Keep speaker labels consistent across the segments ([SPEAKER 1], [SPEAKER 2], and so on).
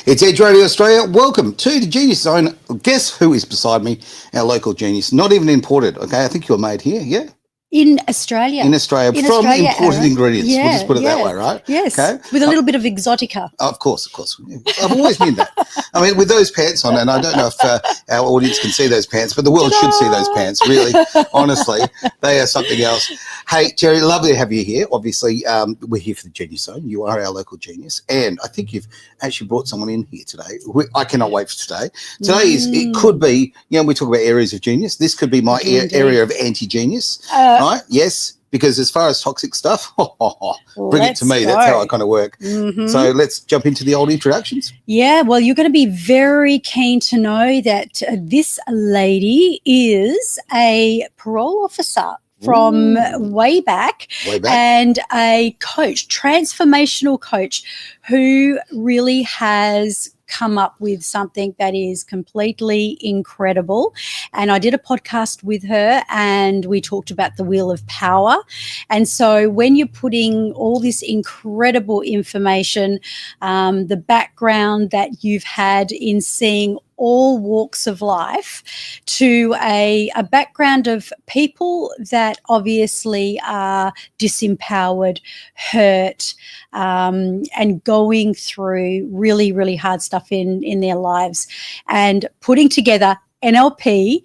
[SPEAKER 1] It's Edge Radio Australia. Welcome to the Genius Zone. Guess who is beside me? Our local genius. Not even imported, okay? I think you're made here, yeah?
[SPEAKER 2] In Australia.
[SPEAKER 1] In Australia, from imported ingredients. We'll just put it that way, right?
[SPEAKER 2] Yes,
[SPEAKER 1] okay.
[SPEAKER 2] With a little bit of exotica.
[SPEAKER 1] Of course. I've always been that. I mean, with those pants on, and I don't know if our audience can see those pants, but the world should see those pants, really, honestly. They are something else. Hey, Jerry, lovely to have you here. Obviously, we're here for the Genius Zone. You are our local genius, and I think you've actually brought someone in here today. I cannot wait for today. Today it could be, we talk about areas of genius. This could be my area of anti-genius, right? Yes. Because as far as toxic stuff, bring it to me. That's how I kind of work. Mm-hmm. So let's jump into the old introductions.
[SPEAKER 2] Yeah, well, you're going to be very keen to know that this lady is a parole officer from way back, and a coach, transformational coach, who really has come up with something that is completely incredible. And I did a podcast with her and we talked about the wheel of power. And so when you're putting all this incredible information, the background that you've had in seeing all walks of life, to a background of people that obviously are disempowered, hurt, and going through really, really hard stuff in their lives, and putting together NLP,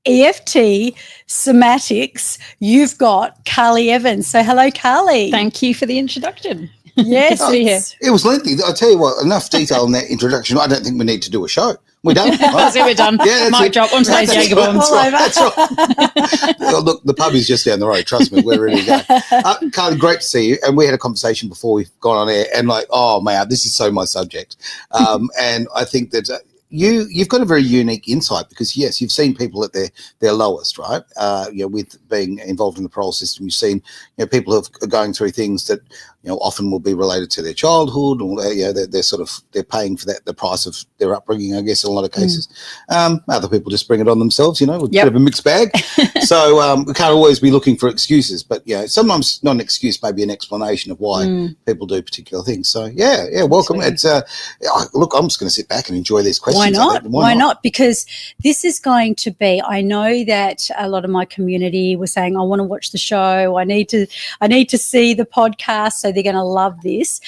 [SPEAKER 2] EFT, somatics. You've got Carly Evans. So hello, Carly.
[SPEAKER 3] Thank you for the introduction.
[SPEAKER 2] Yes.
[SPEAKER 1] It was lengthy. I'll tell you what, enough detail in that introduction. I don't think we need to do a show. We're done. Right?
[SPEAKER 3] That's it, we're done. Yeah, mic drop on today's Jager Bombs.
[SPEAKER 1] That's right. Well, look, the pub is just down the road. Trust me, we're ready to go. Carly, great to see you. And we had a conversation before we've gone on air, and oh man, this is so my subject. And I think that you've got a very unique insight, because yes, you've seen people at their lowest, right? With being involved in the parole system, you've seen people who are going through things that often will be related to their childhood, or they're paying for that, the price of their upbringing, I guess, in a lot of cases. Other people just bring it on themselves, with a bit of a mixed bag. So we can't always be looking for excuses, but sometimes not an excuse, maybe an explanation of why people do particular things. So yeah, welcome. It's look, I'm just going to sit back and enjoy these questions.
[SPEAKER 2] Why not? Why not? Because this is going to be, I know that a lot of my community was saying, I want to watch the show. I need to see the podcast. So they're going to love this.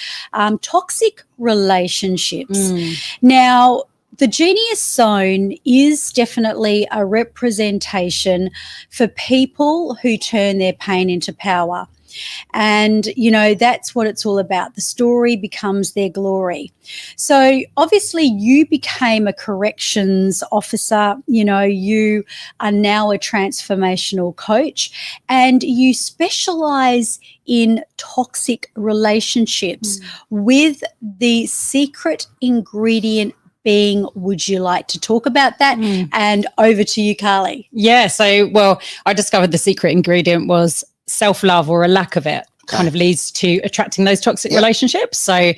[SPEAKER 2] Toxic relationships. Now, the Genius Zone is definitely a representation for people who turn their pain into power. And, that's what it's all about. The story becomes their glory. So obviously you became a corrections officer, you are now a transformational coach, and you specialize in toxic relationships with the secret ingredient being, would you like to talk about that? And over to you, Carly.
[SPEAKER 3] Yeah. So, I discovered the secret ingredient was self-love, or a lack of it, kind of leads to attracting those toxic relationships. So,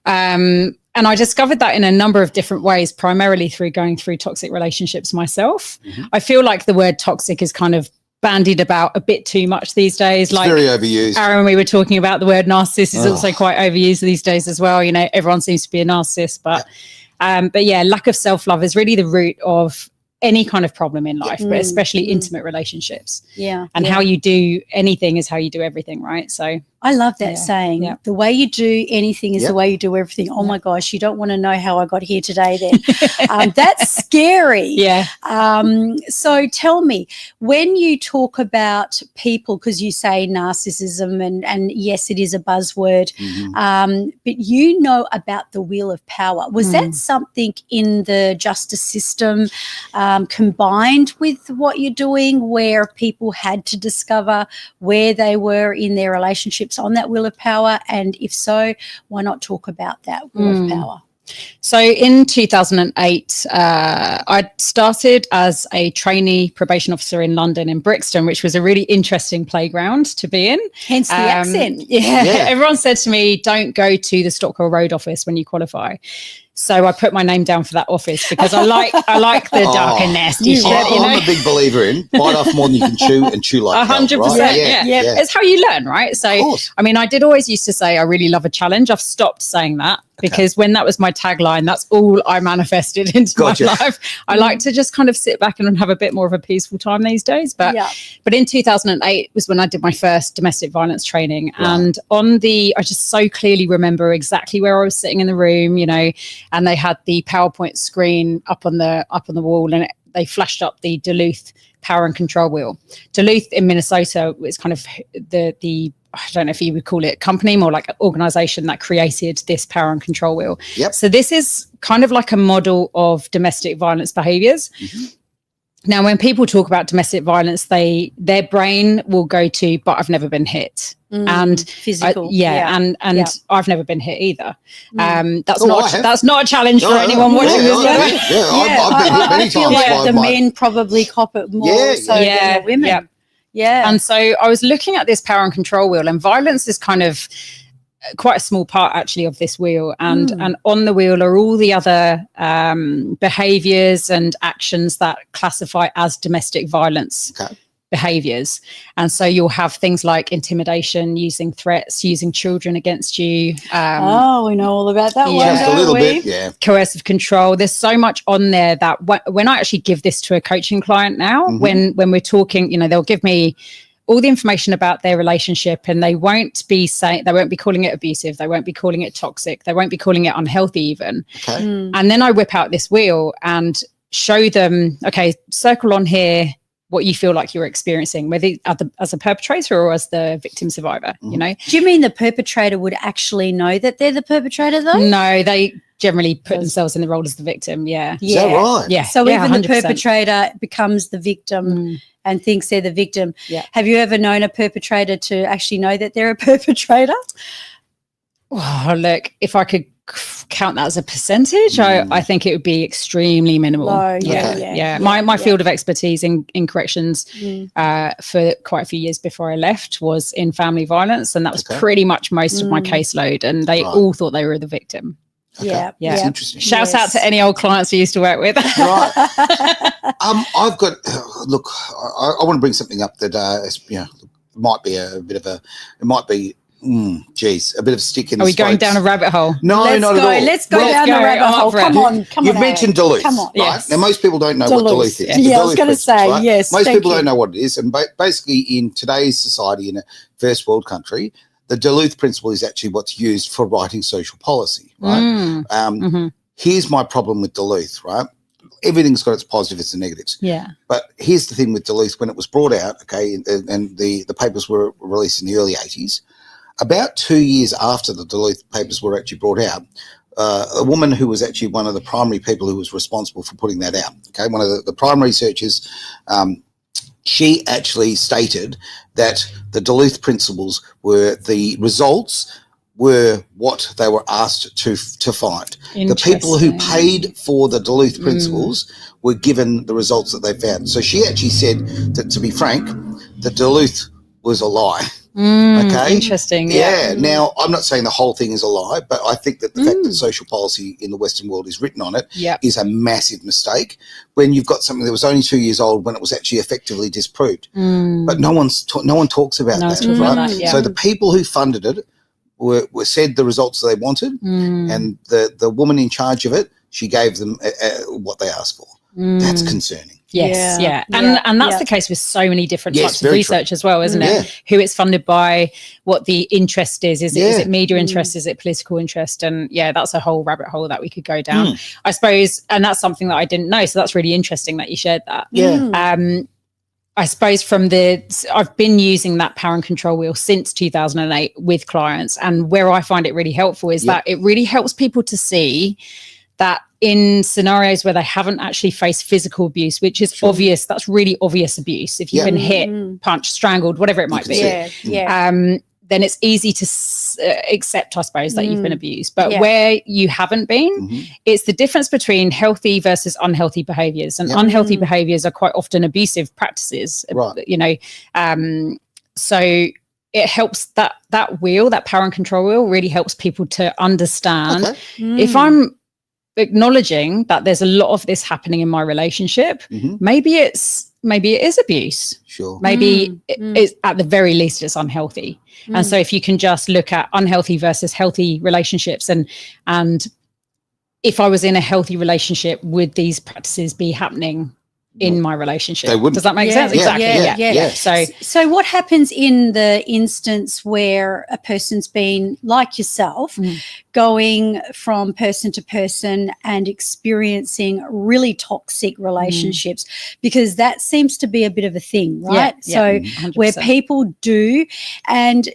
[SPEAKER 3] and I discovered that in a number of different ways, primarily through going through toxic relationships myself. I feel like the word toxic is kind of bandied about a bit too much these days.
[SPEAKER 1] It's very overused.
[SPEAKER 3] Aaron, we were talking about the word narcissist is also quite overused these days as well. Everyone seems to be a narcissist, but lack of self-love is really the root of any kind of problem in life, but especially intimate relationships. And how you do anything is how you do everything, right? So
[SPEAKER 2] I love that saying. Yeah. The way you do anything is the way you do everything. Oh my gosh, you don't want to know how I got here today then. That's scary.
[SPEAKER 3] Yeah.
[SPEAKER 2] So tell me, when you talk about people, because you say narcissism, and yes, it is a buzzword, but you know about the wheel of power. Was that something in the justice system combined with what you're doing, where people had to discover where they were in their relationships on that wheel of power? And if so, why not talk about that wheel of power?
[SPEAKER 3] So in 2008, I started as a trainee probation officer in London, in Brixton, which was a really interesting playground to be in.
[SPEAKER 2] Hence the accent.
[SPEAKER 3] Yeah. Everyone said to me, don't go to the Stockwell Road office when you qualify. So I put my name down for that office because I like the dark and nasty shit.
[SPEAKER 1] I'm a big believer in bite off more than you can chew, and chew like
[SPEAKER 3] 100%.
[SPEAKER 1] Right?
[SPEAKER 3] Yeah. It's how you learn, right? So, I mean, I did always used to say I really love a challenge. I've stopped saying that. because when that was my tagline, that's all I manifested into my life. I like to just kind of sit back and have a bit more of a peaceful time these days. But in 2008 was when I did my first domestic violence training. And I just so clearly remember exactly where I was sitting in the room, you know, and they had the PowerPoint screen up on the wall, and they flashed up the Duluth power and control wheel. Duluth in Minnesota was kind of the I don't know if you would call it company, more like an organization that created this power and control wheel. So this is kind of like a model of domestic violence behaviors. Now, when people talk about domestic violence, their brain will go to, but I've never been hit. And
[SPEAKER 2] physical.
[SPEAKER 3] And I've never been hit either. That's not a challenge for anyone watching this.
[SPEAKER 1] I've been hit many times.
[SPEAKER 2] I feel like the men probably cop it more than the women.
[SPEAKER 3] And so I was looking at this power and control wheel, and violence is kind of quite a small part actually of this wheel, and on the wheel are all the other behaviors and actions that classify as domestic violence behaviors. And so you'll have things like intimidation, using threats, using children against you.
[SPEAKER 2] We know all about that one.
[SPEAKER 1] Just a little bit,
[SPEAKER 3] coercive control. There's so much on there that when I actually give this to a coaching client now, when we're talking, you know, they'll give me all the information about their relationship, and they won't be calling it abusive, they won't be calling it toxic, they won't be calling it unhealthy even. And then I whip out this wheel and show them, okay, circle on here what you feel like you're experiencing, whether as a perpetrator or as the victim survivor, you know.
[SPEAKER 2] Do you mean the perpetrator would actually know that they're the perpetrator though?
[SPEAKER 3] No, they generally put themselves in the role as the victim. Is
[SPEAKER 1] that right?
[SPEAKER 3] Yeah.
[SPEAKER 2] So even
[SPEAKER 3] 100%.
[SPEAKER 2] the perpetrator becomes the victim and thinks they're the victim. Have you ever known a perpetrator to actually know that they're a perpetrator?
[SPEAKER 3] Oh, look, if I could count that as a percentage, I think it would be extremely minimal.
[SPEAKER 2] Low,
[SPEAKER 3] My field of expertise in corrections for quite a few years before I left was in family violence, and that was pretty much most of my caseload, and they all thought they were the victim.
[SPEAKER 1] That's interesting.
[SPEAKER 3] Shouts out to any old clients I used to work with.
[SPEAKER 1] Right. I've got look. I want to bring something up that might be a bit of a. It might be. A bit of a stick in the
[SPEAKER 3] Are we going down a rabbit hole?
[SPEAKER 1] No, not at all.
[SPEAKER 2] Let's go down the rabbit hole. Come on.
[SPEAKER 1] You've mentioned Duluth,
[SPEAKER 2] come on.
[SPEAKER 1] right?
[SPEAKER 3] Yes.
[SPEAKER 1] Now, most people don't know what Duluth is.
[SPEAKER 2] Yeah, I was going to say, right? Yes.
[SPEAKER 1] Most people don't know what it is. And basically, in today's society, in a first world country, the Duluth principle is actually what's used for writing social policy, right? Here's my problem with Duluth, right? Everything's got its positives and negatives. But here's the thing with Duluth. When it was brought out, and the papers were released in the early 80s, about 2 years after the Duluth papers were actually brought out, a woman who was actually one of the primary people who was responsible for putting that out, one of the primary researchers, she actually stated that the Duluth principles were the results were what they were asked to find. The people who paid for the Duluth principles were given the results that they found. So she actually said that, to be frank, the Duluth was a lie.
[SPEAKER 3] Interesting.
[SPEAKER 1] Now, I'm not saying the whole thing is a lie, but I think that the fact that social policy in the Western world is written on it is a massive mistake when you've got something that was only 2 years old when it was actually effectively disproved. But no one talks about that, right? So the people who funded it were said the results they wanted, and the woman in charge of it, she gave them what they asked for. That's concerning.
[SPEAKER 3] And that's the case with so many different types of research as well, isn't it? Who it's funded by, what the interest is it media interest, is it political interest? And that's a whole rabbit hole that we could go down, I suppose. And that's something that I didn't know, so that's really interesting that you shared that. I suppose I've been using that power and control wheel since 2008 with clients, and where I find it really helpful is that it really helps people to see that in scenarios where they haven't actually faced physical abuse, which is obvious, that's really obvious abuse. If you've been hit, punched, strangled, whatever it might be, then it's easy to accept, I suppose, that you've been abused. But where you haven't been, it's the difference between healthy versus unhealthy behaviors. And unhealthy behaviors are quite often abusive practices, so it helps that wheel, that power and control wheel, really helps people to understand acknowledging that there's a lot of this happening in my relationship. Maybe it is abuse.
[SPEAKER 1] Sure.
[SPEAKER 3] Maybe it's, at the very least, it's unhealthy. And so if you can just look at unhealthy versus healthy relationships, and if I was in a healthy relationship, would these practices be happening in my relationship?
[SPEAKER 1] They wouldn't.
[SPEAKER 3] Does that make sense?
[SPEAKER 1] Yeah,
[SPEAKER 3] Exactly.
[SPEAKER 1] yeah.
[SPEAKER 2] So what happens in the instance where a person's been like yourself, going from person to person and experiencing really toxic relationships, because that seems to be a bit of a thing, right? So
[SPEAKER 3] 100%.
[SPEAKER 2] where people do, and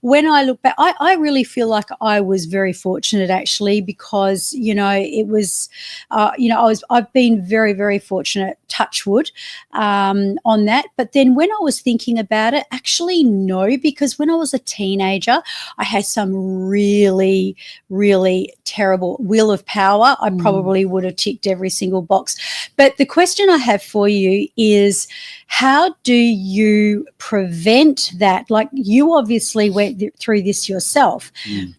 [SPEAKER 2] when I look back, I really feel like I was very fortunate actually, because it was I've been very, very fortunate, touch wood, on that. But then when I was thinking about it, actually no, because when I was a teenager, I had some really, really terrible will of power. I probably would have ticked every single box. But the question I have for you is, how do you prevent that? Like, you obviously went through this yourself,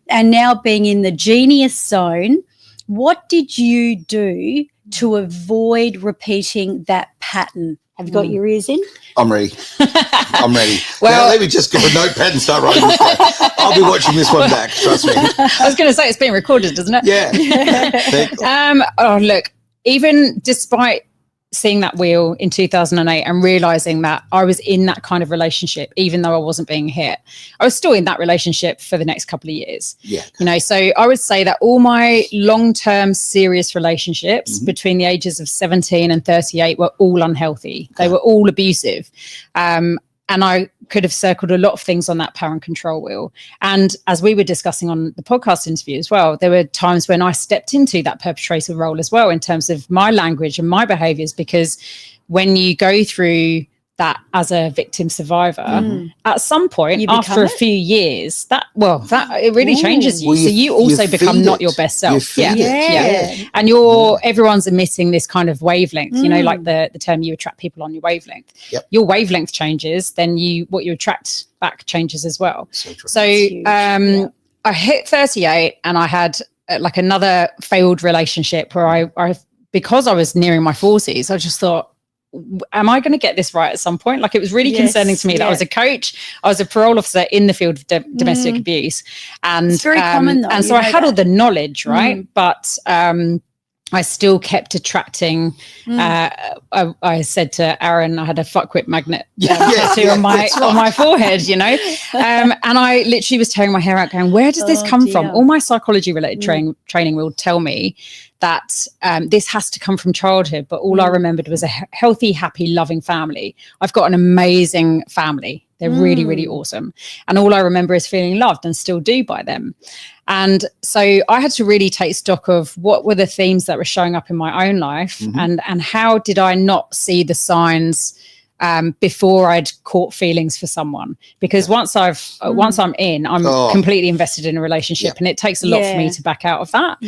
[SPEAKER 2] and now being in the genius zone, what did you do to avoid repeating that pattern? Have you got your ears in?
[SPEAKER 1] I'm ready. I'm ready.
[SPEAKER 3] Well,
[SPEAKER 1] now, let me just get a notepad and start writing this down. I'll be watching this one back, trust me.
[SPEAKER 3] I was going to say, it's being recorded, doesn't it?
[SPEAKER 1] Yeah.
[SPEAKER 3] Look, even despite seeing that wheel in 2008 and realizing that I was in that kind of relationship, even though I wasn't being hit, I was still in that relationship for the next couple of years. Yeah. So I would say that all my long-term serious relationships between the ages of 17 and 38 were all unhealthy. They were all abusive. And I could have circled a lot of things on that power and control wheel. And as we were discussing on the podcast interview as well, there were times when I stepped into that perpetrator role as well, in terms of my language and my behaviors, because when you go through that as a victim survivor, at some point after a few years, that it really changes you. So you also become not your best self. And everyone's emitting this kind of wavelength, like the term, you attract people on your wavelength. Your wavelength changes, then what you attract back changes as well. So I hit 38 and I had like another failed relationship where I because I was nearing my 40s, I just thought, am I going to get this right at some point? Like, it was really concerning to me that I was a coach, I was a parole officer in the field of domestic abuse, and
[SPEAKER 2] it's very common though,
[SPEAKER 3] and so I had all the knowledge, right? But I still kept attracting. I said to Aaron, I had a fuckwit magnet tattoo on my forehead, and I literally was tearing my hair out, going, "Where does this come from?" All my psychology related training will tell me that this has to come from childhood, but all I remembered was a healthy, happy, loving family. I've got an amazing family. They're really, really awesome. And all I remember is feeling loved, and still do, by them. And so I had to really take stock of what were the themes that were showing up in my own life, and how did I not see the signs before I'd caught feelings for someone? Because once I'm in, I'm completely invested in a relationship, and it takes a lot for me to back out of that.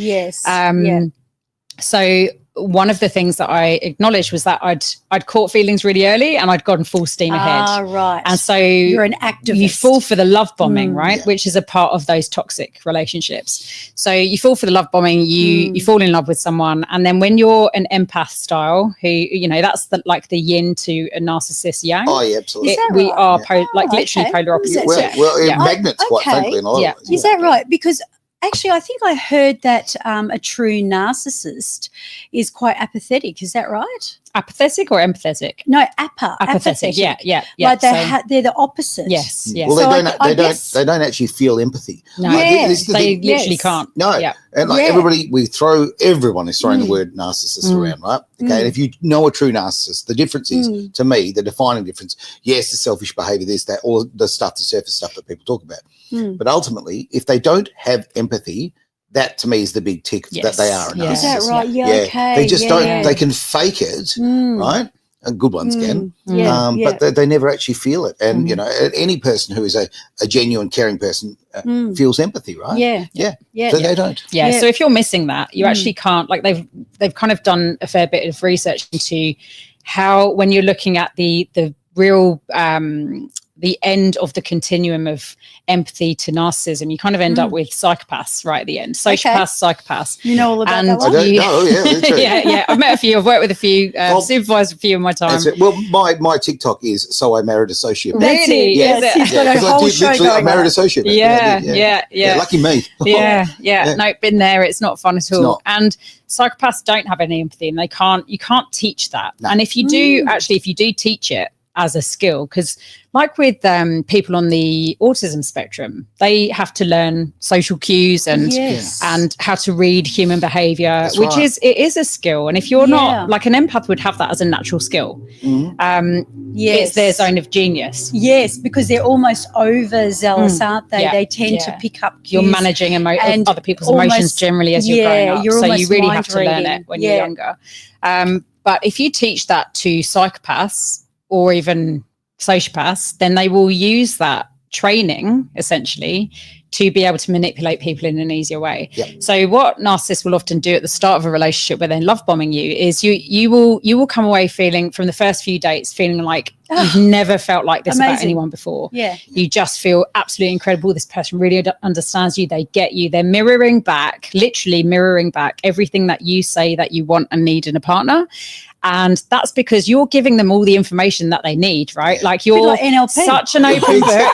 [SPEAKER 3] So one of the things that I acknowledged was that I'd caught feelings really early, and I'd gone full steam ahead.
[SPEAKER 2] Right.
[SPEAKER 3] And so
[SPEAKER 2] you're an activist.
[SPEAKER 3] You fall for the love bombing, right? Which is a part of those toxic relationships. So you fall for the love bombing, you fall in love with someone, and then when you're an empath style, who that's like the yin to a narcissist yang.
[SPEAKER 1] Oh yeah, absolutely.
[SPEAKER 3] We are literally polar opposites.
[SPEAKER 1] Magnets, quite frankly, in a lot of ways.
[SPEAKER 2] Is that right? Because actually, I think I heard that a true narcissist is quite apathetic. Is that right?
[SPEAKER 3] Apathetic or empathetic?
[SPEAKER 2] No, apathetic.
[SPEAKER 3] Yeah.
[SPEAKER 2] Like they're the opposite.
[SPEAKER 3] Yes.
[SPEAKER 1] Well, they don't actually feel empathy.
[SPEAKER 3] No, they literally can't.
[SPEAKER 1] No, and everyone is throwing the word narcissist around, right? Okay, and if you know a true narcissist, the difference is, to me, the defining difference. Yes, the selfish behaviour, this, that, all the stuff, the surface stuff that people talk about. But ultimately, if they don't have empathy, that to me is the big tick that they are a narcissist.
[SPEAKER 2] Is that right? Yeah. Okay.
[SPEAKER 1] They just don't. They can fake it, right? And good ones can, but they never actually feel it. And any person who is a genuine, caring person feels empathy, right? So they don't.
[SPEAKER 3] So if you're missing that, you actually can't. Like they've kind of done a fair bit of research into how, when you're looking at the real the end of the continuum of empathy to narcissism, you kind of end up with psychopaths right at the end. Sociopaths, psychopaths.
[SPEAKER 2] You know all about that
[SPEAKER 1] I
[SPEAKER 2] one?
[SPEAKER 1] don't know. Yeah, literally.
[SPEAKER 3] yeah. I've met a few. I've worked with a few. Supervised a few in my time.
[SPEAKER 1] Well, my TikTok is "So I Married a Sociopath."
[SPEAKER 3] Really?
[SPEAKER 2] Yes, he's got a whole show going
[SPEAKER 1] I married
[SPEAKER 2] on.
[SPEAKER 1] a sociopath.
[SPEAKER 3] Yeah.
[SPEAKER 1] Lucky me.
[SPEAKER 3] Yeah. No, been there. It's not fun at all.
[SPEAKER 1] not.
[SPEAKER 3] And psychopaths don't have any empathy, and you can't teach that.
[SPEAKER 1] No.
[SPEAKER 3] And if you do, if you do teach it as a skill, because like with people on the autism spectrum, they have to learn social cues and how to read human behavior, which is a skill. And if you're not, like, an empath would have that as a natural skill. It's their zone of genius.
[SPEAKER 2] Yes, because they're almost overzealous, aren't they? They tend to pick up cues.
[SPEAKER 3] You're managing other people's emotions generally as you're growing up, so you really have to learn it when you're younger. But if you teach that to psychopaths or even sociopaths, then they will use that training essentially to be able to manipulate people in an easier way. So what narcissists will often do at the start of a relationship where they're love bombing you is you will come away feeling, from the first few dates, feeling like you've never felt like this about anyone before. You just feel absolutely incredible. This person really understands you. They get you. They're literally mirroring back everything that you say that you want and need in a partner. And that's because you're giving them all the information that they need, right? Like, you're
[SPEAKER 2] like NLP.
[SPEAKER 3] Such an open book.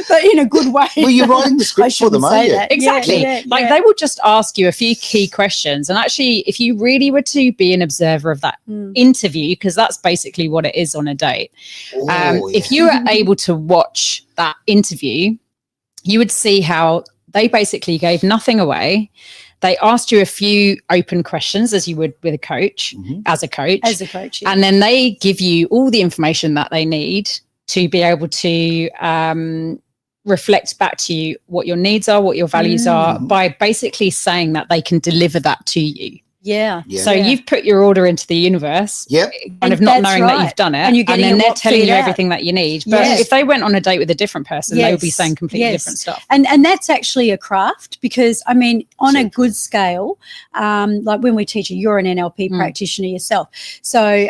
[SPEAKER 2] But in a good way.
[SPEAKER 1] Well, you're writing the script for them, aren't you?
[SPEAKER 3] Exactly. They will just ask you a few key questions. And actually, if you really were to be an observer of that interview, because that's basically what it is on a date, if you were able to watch that interview, you would see how they basically gave nothing away. They asked you a few open questions, as you would with a coach, as a coach. And then they give you all the information that they need to be able to reflect back to you what your needs are, what your values are, by basically saying that they can deliver that to you. So you've put your order into the universe, kind of not knowing that you've done it, and then they're telling you everything that you need. But if they went on a date with a different person, they would be saying completely different stuff.
[SPEAKER 2] And that's actually a craft, because, I mean, on a good scale, like when we teach you're an NLP practitioner yourself. So,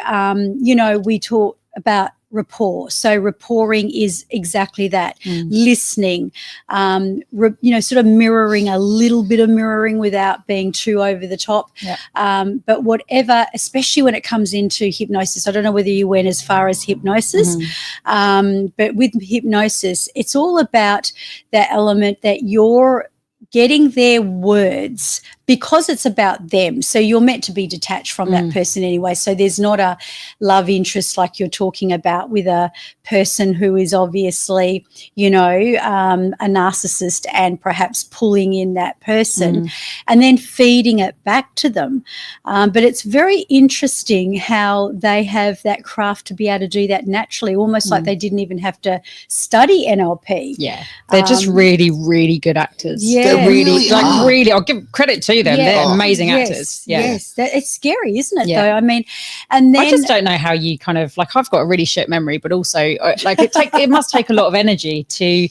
[SPEAKER 2] we talk about rapport. So rapporting is exactly that. Listening, sort of mirroring, a little bit of mirroring without being too over the top. But whatever, especially when it comes into hypnosis, I don't know whether you went as far as hypnosis, but with hypnosis, it's all about that element that you're getting their words, because it's about them. So you're meant to be detached from that person anyway. So there's not a love interest like you're talking about with a person who is obviously, a narcissist, and perhaps pulling in that person and then feeding it back to them. But it's very interesting how they have that craft to be able to do that naturally, almost like they didn't even have to study NLP.
[SPEAKER 3] They're just really, really good actors. They're really, I'll give credit to them. They're amazing actors.
[SPEAKER 2] It's scary, isn't it, though? I mean, and then
[SPEAKER 3] I just don't know how you kind of, like, I've got a really shit memory, but also like it must take a lot of energy to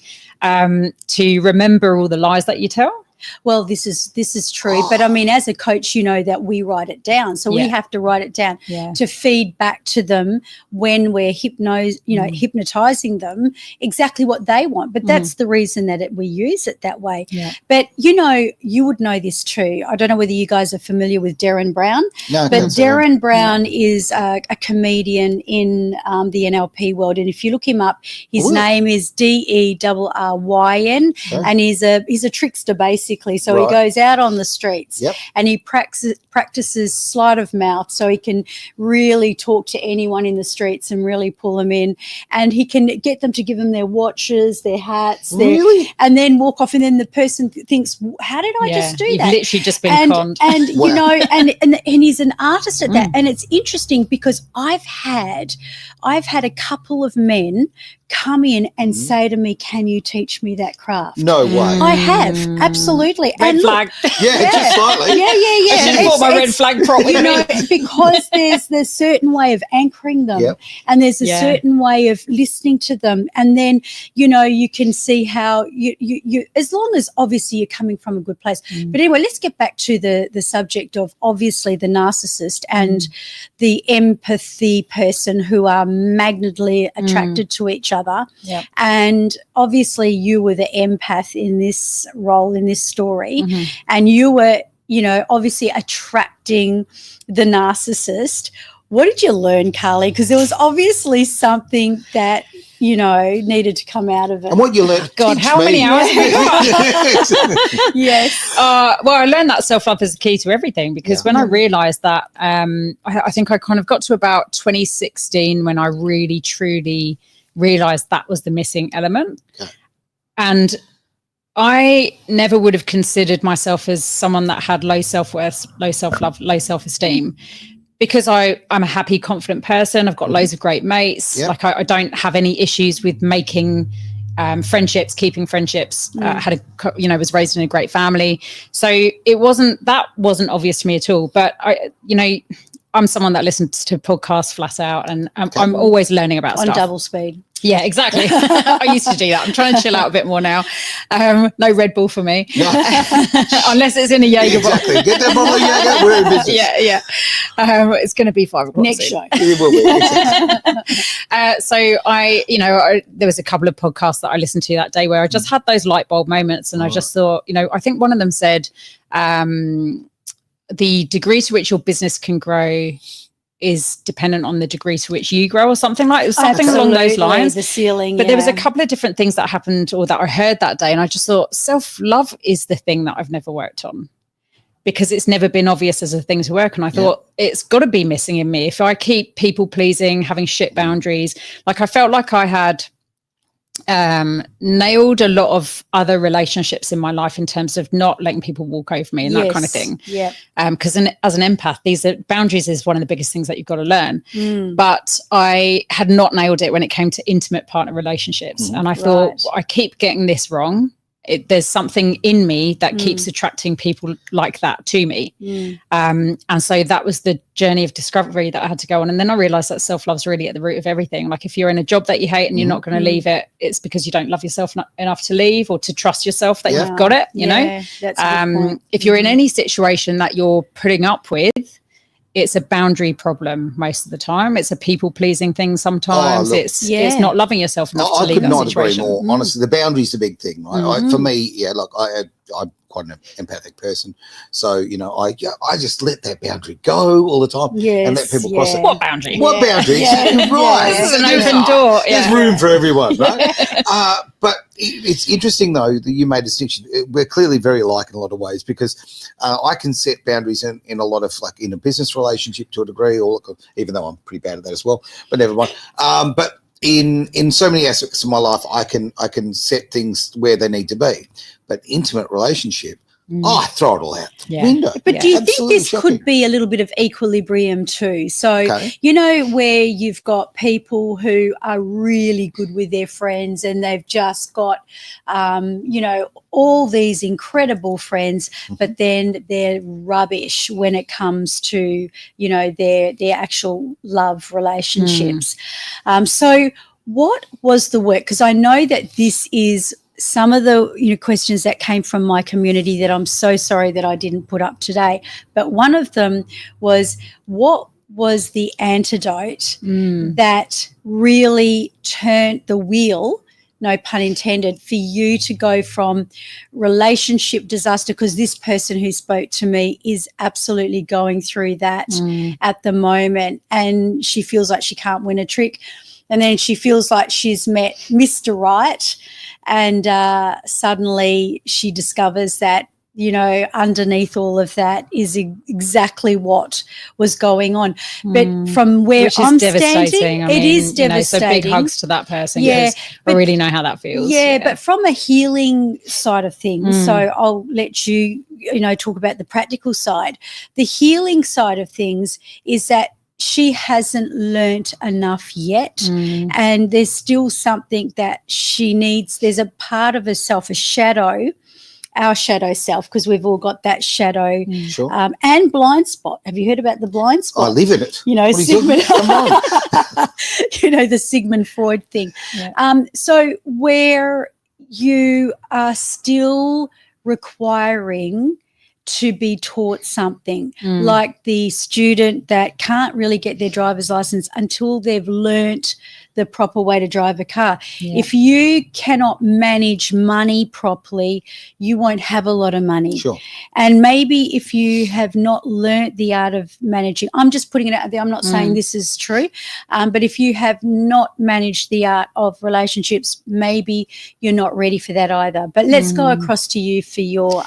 [SPEAKER 3] remember all the lies that you tell.
[SPEAKER 2] Well, this is true. But I mean, as a coach, you know that we write it down. So we have to write it down to feed back to them when we're hypnotizing them exactly what they want. But that's the reason that we use it that way. But, you would know this too. I don't know whether you guys are familiar with Darren Brown. No, but Darren Brown is a comedian in the NLP world. And if you look him up, his name is DERRYN, and he's a trickster, basically. So he goes out on the streets and he practices sleight of mouth, so he can really talk to anyone in the streets and really pull them in, and he can get them to give them their watches, their hats, and then walk off, and then the person thinks, how did I just do that? You've
[SPEAKER 3] literally just been conned.
[SPEAKER 2] And and he's an artist at that. And it's interesting because I've had a couple of men come in and say to me, can you teach me that craft?
[SPEAKER 1] No way.
[SPEAKER 2] I have, absolutely.
[SPEAKER 3] Red flag.
[SPEAKER 1] Just slightly.
[SPEAKER 3] I should have bought my red flag properly.
[SPEAKER 2] Because there's a certain way of anchoring them, and there's a certain way of listening to them, and then you can see how you as long as obviously you're coming from a good place. But anyway, let's get back to the subject of obviously the narcissist and the empathy person who are magnetically attracted to each other. other.
[SPEAKER 3] Yep.
[SPEAKER 2] And obviously you were the empath in this role, in this story,
[SPEAKER 3] Mm-hmm.
[SPEAKER 2] and you were, obviously attracting the narcissist. What did you learn, Carly? Because there was obviously something that, needed to come out of it.
[SPEAKER 1] And what you learned,
[SPEAKER 3] God,
[SPEAKER 1] teach
[SPEAKER 3] how
[SPEAKER 1] me.
[SPEAKER 3] many hours have we got?
[SPEAKER 2] Yes.
[SPEAKER 3] Well, I learned that self-love is the key to everything, because when I realized that, I think I kind of got to about 2016 when I really, truly realized that was the missing element. Okay. And I never would have considered myself as someone that had low self-worth, low self-love, low self-esteem, because I'm a happy, confident person. I've got loads of great mates. Yep. Like I don't have any issues with making friendships, keeping friendships. Was raised in a great family, so it wasn't obvious to me at all. But I'm someone that listens to podcasts flat out, and I'm always learning about
[SPEAKER 2] on
[SPEAKER 3] stuff.
[SPEAKER 2] double speed.
[SPEAKER 3] Yeah, exactly. I used to do that. I'm trying to chill out a bit more now. No Red Bull for me. No. Unless it's in a Jaeger
[SPEAKER 1] exactly. Get that bottle of Jaeger, we're in business.
[SPEAKER 3] Yeah. It's going to be 5 o'clock
[SPEAKER 2] next
[SPEAKER 3] soon.
[SPEAKER 2] show.
[SPEAKER 1] It will be.
[SPEAKER 3] So there was a couple of podcasts that I listened to that day where I just had those light bulb moments, and I just thought, I think one of them said, the degree to which your business can grow is dependent on the degree to which you grow, or something like it was something along those lines.
[SPEAKER 2] The ceiling,
[SPEAKER 3] but there was a couple of different things that happened or that I heard that day, and I just thought self-love is the thing that I've never worked on, because it's never been obvious as a thing to work on. I thought it's got to be missing in me if I keep people pleasing, having shit boundaries. Like I felt like I had nailed a lot of other relationships in my life in terms of not letting people walk over me and that kind of thing.
[SPEAKER 2] Yeah.
[SPEAKER 3] Because as an empath, boundaries is one of the biggest things that you've got to learn. But I had not nailed it when it came to intimate partner relationships. And I thought, I keep getting this wrong. There's something in me that keeps attracting people like that to me. And so that was the journey of discovery that I had to go on. And then I realized that self-love's really at the root of everything. Like if you're in a job that you hate and you're not going to leave it, it's because you don't love yourself enough to leave, or to trust yourself that you've got it, you know?
[SPEAKER 2] That's a good point.
[SPEAKER 3] If you're in any situation that you're putting up with, it's a boundary problem most of the time. It's a people-pleasing thing sometimes. It's not loving yourself enough to leave that situation.
[SPEAKER 1] I could not agree more. Honestly, the boundary's the big thing, right? For me, I'm quite an empathic person. So, I just let that boundary go all the time and let people cross it.
[SPEAKER 3] What boundary?
[SPEAKER 1] What boundary? Right.
[SPEAKER 3] This is an open door.
[SPEAKER 1] There's room for everyone, right? But it's interesting, though, that you made a distinction. We're clearly very alike in a lot of ways, because I can set boundaries in a lot of, like, in a business relationship to a degree, or even though I'm pretty bad at that as well, but never mind. But in so many aspects of my life, I can set things where they need to be. But intimate relationship, I throw it all out the window.
[SPEAKER 2] But do you think this could be a little bit of equilibrium too? So, where you've got people who are really good with their friends, and they've just got, all these incredible friends, but then they're rubbish when it comes to, their actual love relationships. So what was the work? Because I know that this is some of the questions that came from my community that I'm so sorry that I didn't put up today. But one of them was, what was the antidote that really turned the wheel, no pun intended, for you to go from relationship disaster? Because this person who spoke to me is absolutely going through that at the moment, and she feels like she can't win a trick. And then she feels like she's met Mr. Right, and suddenly she discovers that, underneath all of that is exactly what was going on. But from where I'm standing, it is devastating.
[SPEAKER 3] So big hugs to that person. Yeah, I really know how that feels.
[SPEAKER 2] Yeah, but from a healing side of things, so I'll let you, talk about the practical side. The healing side of things is that she hasn't learnt enough yet, and there's still something that she needs. There's a part of herself, a shadow, our shadow self, because we've all got that shadow and blind spot. Have you heard about the blind spot?
[SPEAKER 1] I live in it.
[SPEAKER 2] Sigmund, the Sigmund Freud thing. Yeah. So where you are still requiring to be taught something, like the student that can't really get their driver's license until they've learnt the proper way to drive a car.
[SPEAKER 3] Yeah.
[SPEAKER 2] If you cannot manage money properly, you won't have a lot of money.
[SPEAKER 1] Sure.
[SPEAKER 2] And maybe if you have not learnt the art of managing, I'm just putting it out there, I'm not saying this is true, but if you have not managed the art of relationships, maybe you're not ready for that either. But let's go across to you for your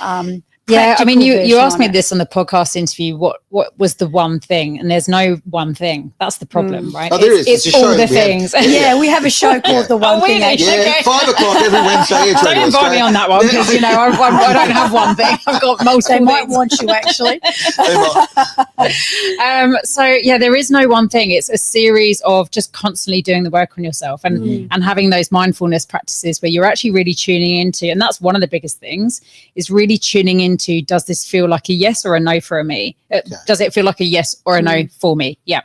[SPEAKER 3] yeah, I mean, you asked me
[SPEAKER 2] it.
[SPEAKER 3] this on the podcast interview, what was the one thing? And there's no one thing. That's the problem, right?
[SPEAKER 1] Oh, there is.
[SPEAKER 3] It's
[SPEAKER 1] It's a
[SPEAKER 3] all
[SPEAKER 1] show
[SPEAKER 3] the
[SPEAKER 1] we
[SPEAKER 3] things.
[SPEAKER 2] Yeah, we have a show called The One Thing.
[SPEAKER 3] really?
[SPEAKER 2] Actually.
[SPEAKER 1] Yeah,
[SPEAKER 3] Okay.
[SPEAKER 1] 5 o'clock every Wednesday.
[SPEAKER 3] Don't invite me on that one because, you know, I don't have one thing. I've got multiple
[SPEAKER 2] They might
[SPEAKER 3] things.
[SPEAKER 2] want you, actually.
[SPEAKER 3] So, yeah, there is no one thing. It's a series of just constantly doing the work on yourself and having those mindfulness practices where you're actually really tuning into, and that's one of the biggest things, is really tuning into, does this feel like a yes or a no for me? Does it feel like a yes or a no for me? Yeah.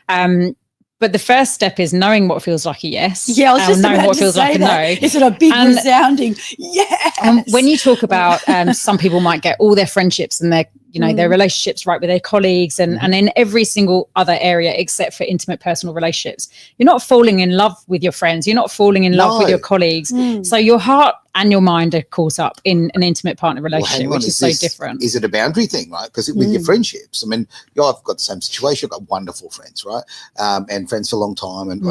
[SPEAKER 3] But the first step is knowing what feels like a yes.
[SPEAKER 2] Yeah, I was just
[SPEAKER 3] knowing
[SPEAKER 2] about
[SPEAKER 3] what
[SPEAKER 2] to
[SPEAKER 3] feels
[SPEAKER 2] say
[SPEAKER 3] like a
[SPEAKER 2] that.
[SPEAKER 3] no.
[SPEAKER 2] Is it a big resounding yes?
[SPEAKER 3] When you talk about some people might get all their friendships and their, you know, their relationships right with their colleagues and in every single other area except for intimate personal relationships, you're not falling in love with your friends. You're not falling in love with your colleagues. So your heart and your mind are caught up in an intimate partner relationship, which is so different.
[SPEAKER 1] Is it a boundary thing, right? Because with your friendships, I mean, I've got the same situation. I've got wonderful friends, right? And friends for a long time. And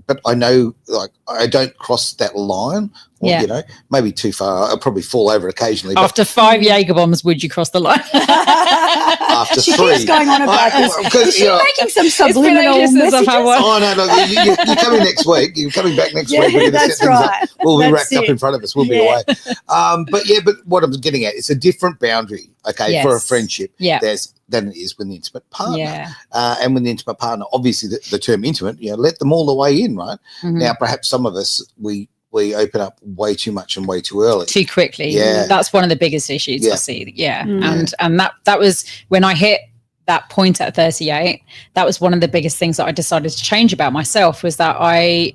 [SPEAKER 1] but I know, like, I don't cross that line. Or, you know, maybe too far. I'll probably fall over occasionally.
[SPEAKER 3] After 5 Jaeger bombs, would you cross the line?
[SPEAKER 1] After
[SPEAKER 2] she
[SPEAKER 1] 3.
[SPEAKER 2] keeps going on about this. Is she making some subliminal messages?
[SPEAKER 1] Oh, no, you're coming next week. You're coming back next week. We're going to set things up. We'll be wrapped up in front of us. We'll be away. But what I'm getting at, it's a different boundary, okay, for a friendship. Than it is with the intimate partner. And with the intimate partner, obviously the term intimate, let them all the way in, right? Now, perhaps some of us, we open up way too much and way too early.
[SPEAKER 3] Too quickly.
[SPEAKER 1] Yeah.
[SPEAKER 3] That's one of the biggest issues I see. Yeah. And that was when I hit that point at 38, that was one of the biggest things that I decided to change about myself, was that I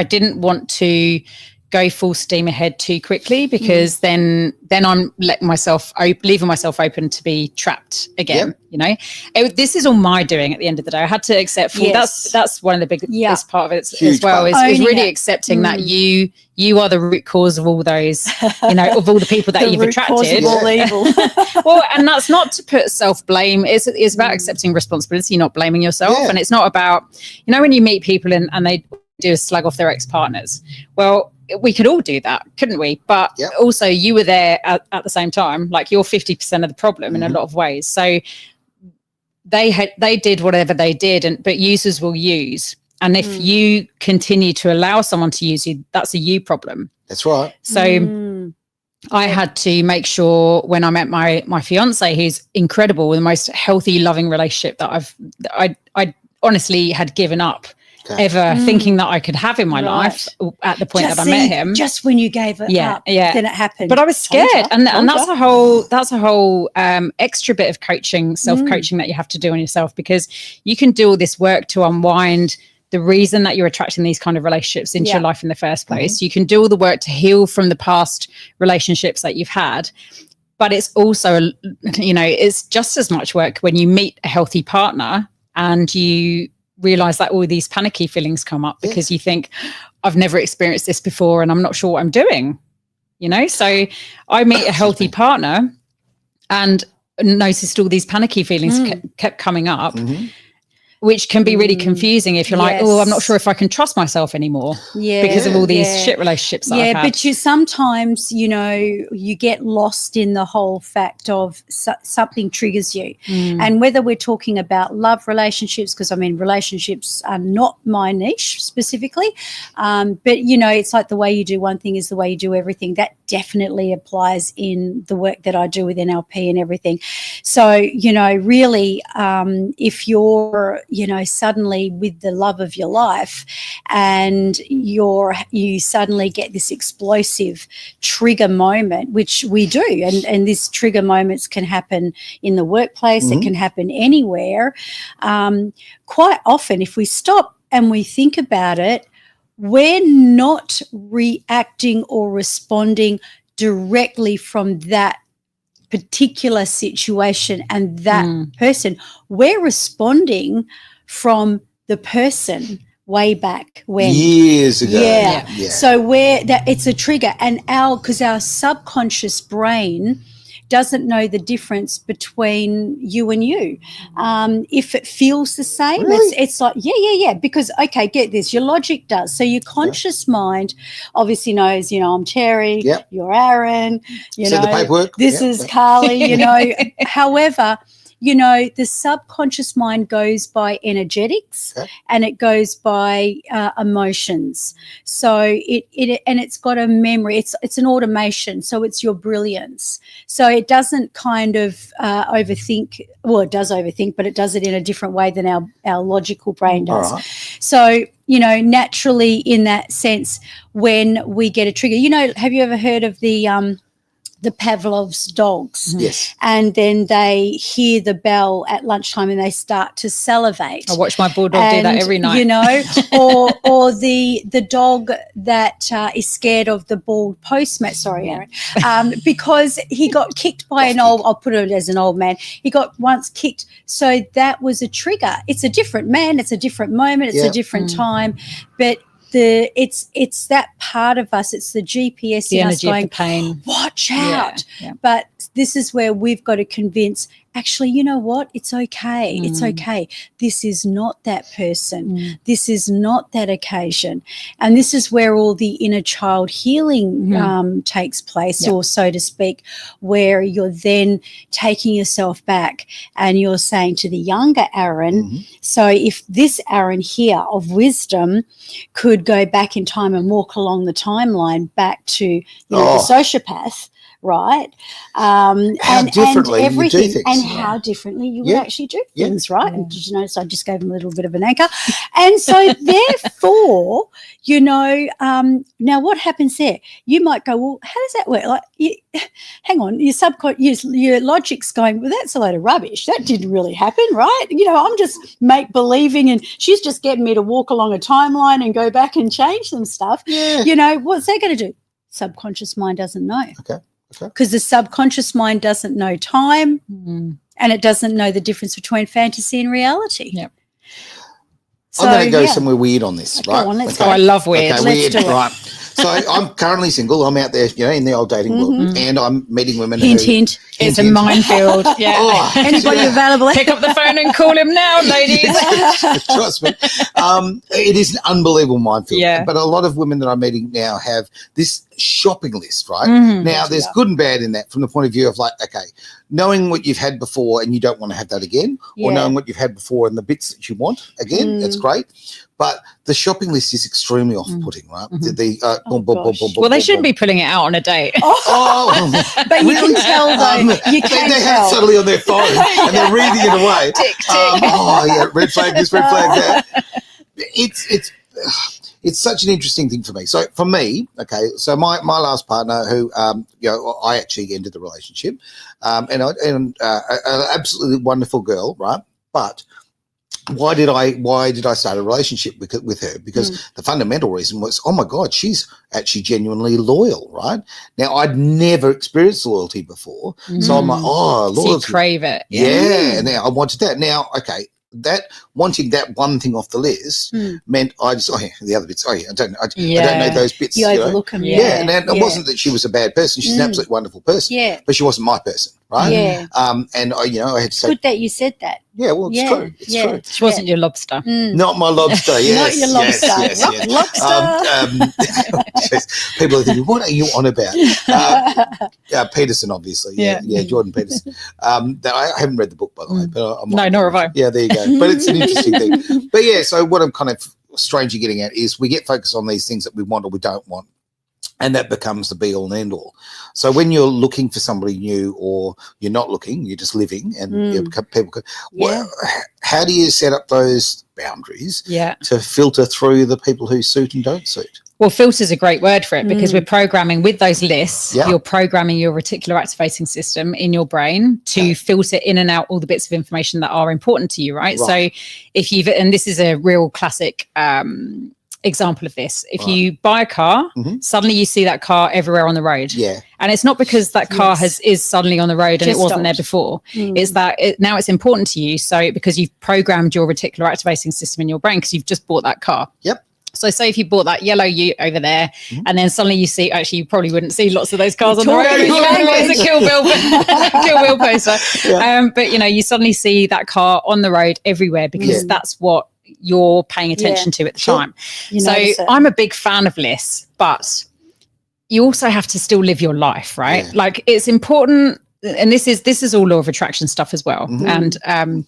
[SPEAKER 3] didn't want to go full steam ahead too quickly, because then I'm leaving myself open to be trapped again. You know, this is all my doing at the end of the day. I had to accept that's one of the biggest part of it as well, is really accepting that you are the root cause of all those, you know, of all the people that you've attracted.
[SPEAKER 2] All evil.
[SPEAKER 3] Well, and that's not to put self-blame. It's about accepting responsibility, not blaming yourself. And it's not about, you know, when you meet people and they do is slag off their ex-partners. Well, we could all do that, couldn't we? But also you were there at the same time. Like, you're 50% of the problem in a lot of ways. So they did whatever they did, but users will use. And if you continue to allow someone to use you, that's a you problem.
[SPEAKER 1] That's right.
[SPEAKER 3] So I had to make sure, when I met my fiance, who's incredible, with the most healthy, loving relationship that I honestly had given up ever thinking that I could have in my life at the point that I met him.
[SPEAKER 2] Just when you gave it up, then it happened.
[SPEAKER 3] But I was scared, and that's a whole extra bit of coaching, self-coaching that you have to do on yourself, because you can do all this work to unwind the reason that you're attracting these kind of relationships into your life in the first place. You can do all the work to heal from the past relationships that you've had. But it's also, you know, it's just as much work when you meet a healthy partner and you realize that all these panicky feelings come up because you think, I've never experienced this before and I'm not sure what I'm doing, you know? So I meet a healthy partner and noticed all these panicky feelings kept coming up, which can be really confusing if you're like, oh, I'm not sure if I can trust myself anymore because of all these shit relationships that I've had.
[SPEAKER 2] But sometimes, you know, you get lost in the whole fact of something triggers you. And whether we're talking about love relationships, because I mean, relationships are not my niche specifically, but, you know, it's like the way you do one thing is the way you do everything. That definitely applies in the work that I do with NLP and everything. So, you know, really, if you're, you know, suddenly with the love of your life and you suddenly get this explosive trigger moment, which we do, and these trigger moments can happen in the workplace, it can happen anywhere. Quite often, if we stop and we think about it, we're not reacting or responding directly from that particular situation and that person. We're responding from the person way back when.
[SPEAKER 1] Years ago.
[SPEAKER 2] Yeah. So where that it's a trigger, and because our subconscious brain doesn't know the difference between you and you. If it feels the same,
[SPEAKER 1] Really?
[SPEAKER 2] it's like, yeah. Because, okay, get this, your logic does. So your conscious mind obviously knows, I'm Terry, you're Aaron,
[SPEAKER 1] Send the paperwork.
[SPEAKER 2] This is Carly, However, the subconscious mind goes by energetics and it goes by emotions. So it's got a memory. It's an automation. So it's your brilliance. So it doesn't kind of overthink. Well, it does overthink, but it does it in a different way than our logical brain does.
[SPEAKER 1] Right.
[SPEAKER 2] So, naturally in that sense, when we get a trigger, have you ever heard of the Pavlov's dogs?
[SPEAKER 1] Yes.
[SPEAKER 2] And then they hear the bell at lunchtime and they start to salivate.
[SPEAKER 3] I watch my bulldog do that every night.
[SPEAKER 2] Or the dog that is scared of the bald postman. Sorry, Aaron. Because he got kicked by I'll put it as an old man. He got once kicked. So that was a trigger. It's a different man. It's a different moment. It's a different time. But it's that part of us, it's the GPS
[SPEAKER 3] the
[SPEAKER 2] in
[SPEAKER 3] energy
[SPEAKER 2] us going,
[SPEAKER 3] of the pain.
[SPEAKER 2] Watch out.
[SPEAKER 3] Yeah.
[SPEAKER 2] But this is where we've got to convince, actually, you know what? It's okay. It's okay. This is not that person. This is not that occasion. And this is where all the inner child healing takes place, or so to speak, where you're then taking yourself back and you're saying to the younger Aaron, so if this Aaron here of wisdom could go back in time and walk along the timeline back to the sociopath, right?
[SPEAKER 1] How differently
[SPEAKER 2] and everything,
[SPEAKER 1] you do things.
[SPEAKER 2] and how differently you would actually do things, right? And did you notice I just gave him a little bit of an anchor? And so therefore, now what happens there? You might go, well, how does that work? Like, hang on, your logic's going, well, that's a load of rubbish. That didn't really happen, right? I'm just make-believing, and she's just getting me to walk along a timeline and go back and change some stuff. Yeah. What's that going to do? Subconscious mind doesn't know.
[SPEAKER 1] Okay.
[SPEAKER 2] Because the subconscious mind doesn't know time and it doesn't know the difference between fantasy and reality.
[SPEAKER 3] Yep.
[SPEAKER 2] So,
[SPEAKER 1] I'm going to go somewhere weird on this, right?
[SPEAKER 2] Go on, let's go.
[SPEAKER 3] I love weird.
[SPEAKER 1] Okay,
[SPEAKER 2] Let's
[SPEAKER 1] weird,
[SPEAKER 2] do it.
[SPEAKER 1] right. So I'm currently single. I'm out there, in the old dating world, and I'm meeting women.
[SPEAKER 2] Hint.
[SPEAKER 3] It's a minefield. Yeah.
[SPEAKER 1] Oh,
[SPEAKER 2] Anybody available?
[SPEAKER 3] Pick up the phone and call him now, ladies.
[SPEAKER 1] Trust me. It is an unbelievable minefield.
[SPEAKER 3] Yeah.
[SPEAKER 1] But a lot of women that I'm meeting now have this shopping list, right?
[SPEAKER 3] Mm-hmm.
[SPEAKER 1] Now, there's good and bad in that from the point of view of like, okay, knowing what you've had before and you don't want to have that again, or knowing what you've had before and the bits that you want again, that's great. But the shopping list is extremely off-putting, right?
[SPEAKER 3] Well, they shouldn't be pulling it out on a date.
[SPEAKER 2] But you can tell, though. You can
[SPEAKER 1] they
[SPEAKER 2] tell.
[SPEAKER 1] have it suddenly on their phone and they're reading it away.
[SPEAKER 3] Tick, tick.
[SPEAKER 1] Red flag this, red flag that. It's such an interesting thing for me. So for me, okay, so my last partner who, I actually ended the relationship, and an absolutely wonderful girl, right? But why did I start a relationship with her? Because the fundamental reason was, oh my God, she's actually genuinely loyal, right? Now, I'd never experienced loyalty before. So I'm like, loyalty.
[SPEAKER 3] So you crave it.
[SPEAKER 1] Yeah. Now I wanted that. Now, okay, wanting that one thing off the list meant I just, the other bits, I don't know those bits.
[SPEAKER 2] You overlook them.
[SPEAKER 1] Yeah. And it wasn't that she was a bad person. She's an absolutely wonderful person. Yeah. But she wasn't my person, right?
[SPEAKER 2] Yeah.
[SPEAKER 1] And I had to say.
[SPEAKER 2] Good that you said that.
[SPEAKER 1] Yeah, well, it's true. It's true.
[SPEAKER 3] She wasn't your lobster.
[SPEAKER 1] Not my lobster, yes.
[SPEAKER 2] Not your lobster.
[SPEAKER 1] Yes. Lobster. People are thinking, what are you on about? Peterson, obviously. Yeah, Jordan Peterson. I haven't read the book, by the way. But
[SPEAKER 3] nor have I.
[SPEAKER 1] Yeah, there you go. But it's an interesting thing. But yeah, so what I'm kind of strangely getting at is we get focused on these things that we want or we don't want. And that becomes the be-all and end-all. So when you're looking for somebody new or you're not looking, you're just living and people how do you set up those boundaries to filter through the people who suit and don't suit?
[SPEAKER 3] Well, filter is a great word for it because we're programming with those lists.
[SPEAKER 1] Yeah.
[SPEAKER 3] You're programming your reticular activating system in your brain to filter in and out all the bits of information that are important to you, right? So if and this is a real classic example of this. If you buy a car, suddenly you see that car everywhere on the road.
[SPEAKER 1] Yeah.
[SPEAKER 3] And it's not because that car is suddenly on the road and
[SPEAKER 2] Just
[SPEAKER 3] it wasn't there before. It's that now it's important to you. So because you've programmed your reticular activating system in your brain because you've just bought that car.
[SPEAKER 1] Yep.
[SPEAKER 3] So say if you bought that yellow ute over there and then suddenly you see, actually you probably wouldn't see lots of those cars on the road. It's a Kill Bill poster. Yeah. But you suddenly see that car on the road everywhere because that's what you're paying attention to at the time. So I'm a big fan of lists, but you also have to still live your life, right? Yeah. Like it's important. And this is all law of attraction stuff as well. And,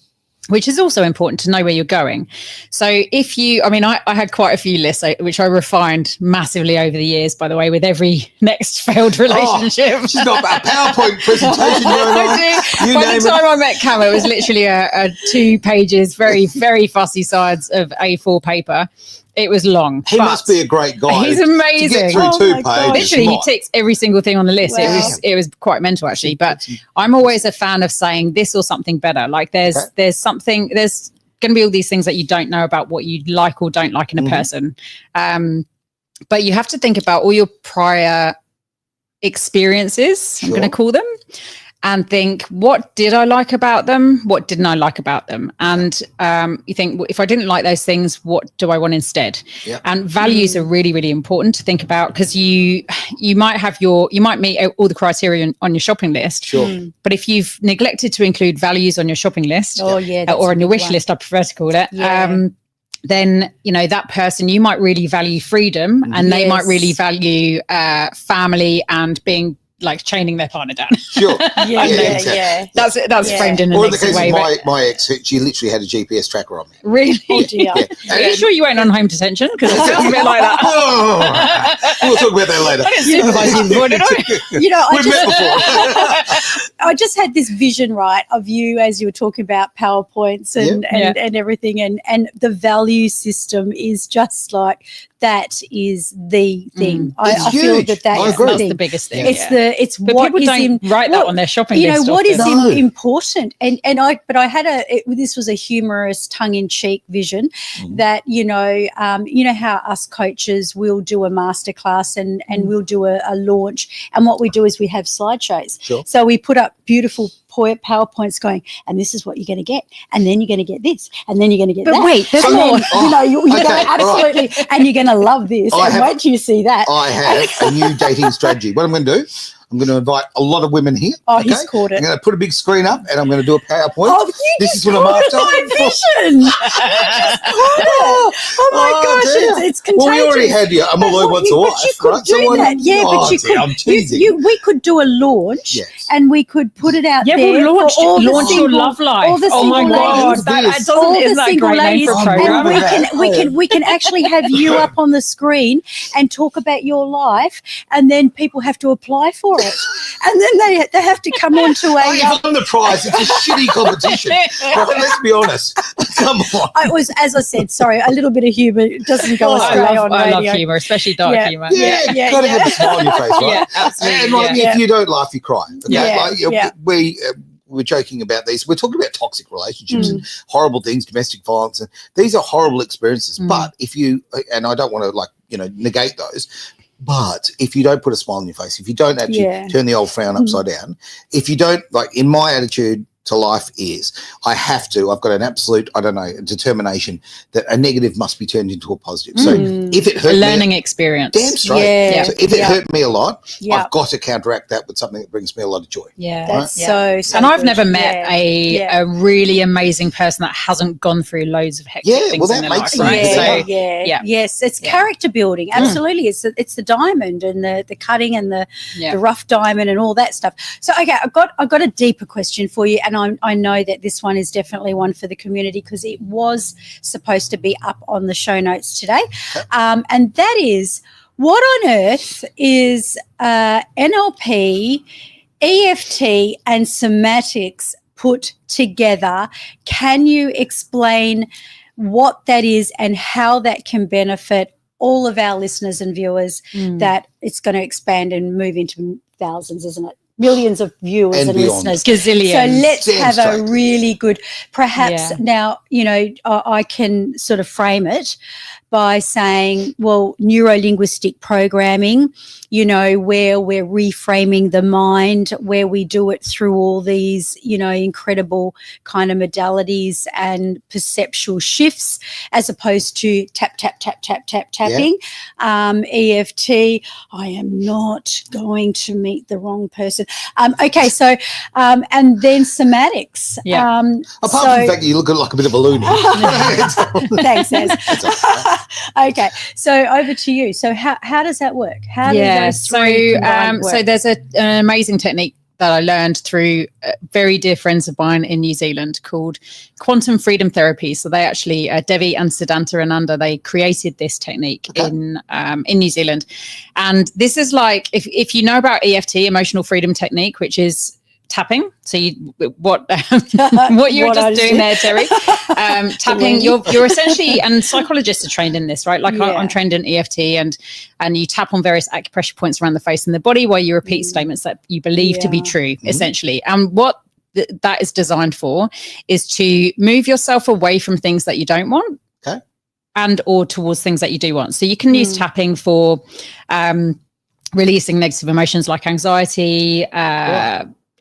[SPEAKER 3] which is also important to know where you're going. So if you, I had quite a few lists, which I refined massively over the years, by the way, with every next failed relationship.
[SPEAKER 1] She's got a PowerPoint presentation going on.
[SPEAKER 3] By the time I met Cam, it was literally a 2 pages, very, very fussy sides of A4 paper. It was long.
[SPEAKER 1] He must be a great guy.
[SPEAKER 3] He's amazing.
[SPEAKER 1] To get through 2 pages.
[SPEAKER 3] Literally, he ticks every single thing on the list. Wow. It was quite mental, actually. But I'm always a fan of saying this or something better. Like there's going to be all these things that you don't know about what you like or don't like in a person. But you have to think about all your prior experiences, I'm going to call them, and think, what did I like about them? What didn't I like about them? And you think, if I didn't like those things, what do I want instead? Yep. And values are really, really important to think about because you might meet all the criteria on your shopping list. Sure. But if you've neglected to include values on your shopping list or on your wish list, I prefer to call it, then that person, you might really value freedom and they might really value family and being like chaining their partner down. Sure. That's framed in a negative way.
[SPEAKER 1] My ex, she literally had a GPS tracker on me.
[SPEAKER 3] Really? Oh dear. Are you sure you weren't on home detention? Because it sounds a bit like that.
[SPEAKER 1] We'll talk about that later.
[SPEAKER 3] I didn't supervise you before, did I?
[SPEAKER 1] We've met before.
[SPEAKER 2] I just had this vision, right, of you as you were talking about PowerPoints and everything, and the value system is just like that is the thing. I feel that's
[SPEAKER 3] the biggest thing.
[SPEAKER 2] It's
[SPEAKER 3] but
[SPEAKER 2] what
[SPEAKER 3] people don't write that on their shopping list.
[SPEAKER 2] What is important, and I had this was a humorous, tongue-in-cheek vision that how us coaches will do a masterclass and we'll do a launch, and what we do is we have slideshows. Sure. So we put up beautiful PowerPoints going, and this is what you're going to get, and then you're going to get this, and then you're going to get that.
[SPEAKER 3] But wait, there's more.
[SPEAKER 2] You're going to absolutely, and you're going to love this. Wait till you see that.
[SPEAKER 1] I have a new dating strategy. What I'm going to do, I'm going to invite a lot of women here.
[SPEAKER 2] Oh, he's caught it.
[SPEAKER 1] I'm going to put a big screen up and I'm going to do a PowerPoint.
[SPEAKER 2] Oh,
[SPEAKER 1] this is what I'm after.
[SPEAKER 2] My vision. Oh my gosh, it's contagious.
[SPEAKER 1] Well, we already had you. I'm although once a wife, right?
[SPEAKER 2] Do that. Yeah, but you could.
[SPEAKER 1] I'm teasing.
[SPEAKER 2] We could do a launch, and we could put it out there.
[SPEAKER 3] We'll launch your love life.
[SPEAKER 2] Oh my God,
[SPEAKER 3] isn't that a great name for a program?
[SPEAKER 2] And we can actually have you up on the screen and talk about your life, and then people have to apply for it, and then they have to come on to a.
[SPEAKER 1] I won the prize. It's a shitty competition. Let's be honest. Come on.
[SPEAKER 2] It was, as I said, sorry, a little bit of humour doesn't go astray on radio.
[SPEAKER 3] I love humour, especially dark humour.
[SPEAKER 1] Yeah, got to have a smile on your face, right?
[SPEAKER 3] Yeah, absolutely.
[SPEAKER 1] And if you don't laugh, you cry. Okay? We're joking about these. We're talking about toxic relationships and horrible things, domestic violence, and these are horrible experiences. But if you, and I don't want to negate those, but if you don't put a smile on your face, if you don't actually turn the old frown upside down, if you don't, in my attitude to life is, I've got an absolute, determination that a negative must be turned into a positive. So if it hurt
[SPEAKER 3] a learning experience.
[SPEAKER 1] Damn straight. Yeah. So if it hurt me a lot, I've got to counteract that with something that brings me a lot of joy.
[SPEAKER 2] Yeah. That's so
[SPEAKER 3] and I've never met a really amazing person that hasn't gone through loads of hectic things in their life, right?
[SPEAKER 2] Yes, it's character building. Absolutely. It's the diamond and the cutting and the rough diamond and all that stuff. So okay, I've got a deeper question for you, and I know that this one is definitely one for the community because it was supposed to be up on the show notes today. And that is, what on earth is NLP, EFT and somatics put together? Can you explain what that is and how that can benefit all of our listeners and viewers, that it's going to expand and move into thousands, isn't it? Millions of viewers and listeners.
[SPEAKER 3] Gazillions.
[SPEAKER 2] So let's have a really good, perhaps now, I can sort of frame it. by saying, well, neuro-linguistic programming, you know, where we're reframing the mind, where we do it through all these, you know, incredible kind of modalities and perceptual shifts, as opposed to tapping. EFT, I am not going to meet the wrong person. Okay, so, and then somatics.
[SPEAKER 1] Apart from the fact that you look like a bit of a loony.
[SPEAKER 2] Thanks, Naz. Okay, so over to you. So how does that work? How do those three work?
[SPEAKER 3] So there's an amazing technique that I learned through very dear friends of mine in New Zealand called quantum freedom therapy. So they actually, Devi and Siddhanta Ananda, they created this technique in New Zealand. And this is like, if you know about EFT, emotional freedom technique, which is tapping. So what you were just doing there, Terry, tapping, you're essentially, and psychologists are trained in this, right? Like I'm trained in EFT, and you tap on various acupressure points around the face and the body while you repeat statements that you believe to be true, essentially. And what that is designed for is to move yourself away from things that you don't want. And or towards things that you do want. So you can use tapping for releasing negative emotions like anxiety,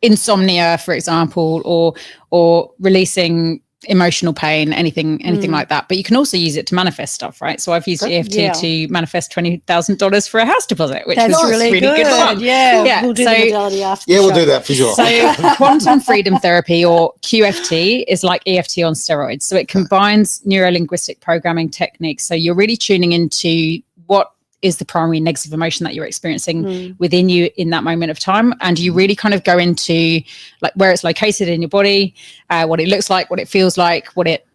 [SPEAKER 3] insomnia, for example, or releasing emotional pain, anything like that. But you can also use it to manifest stuff, right? So I've used EFT to manifest $20,000 for a house deposit, which was really good fun.
[SPEAKER 2] Yeah. We'll do the modality after.
[SPEAKER 1] Yeah, we'll do that for sure.
[SPEAKER 3] So quantum freedom therapy, or QFT, is like EFT on steroids. So it combines neuro-linguistic programming techniques. So you're really tuning into what is the primary negative emotion that you're experiencing within you in that moment of time. And you really kind of go into like where it's located in your body, what it looks like, what it feels like, what it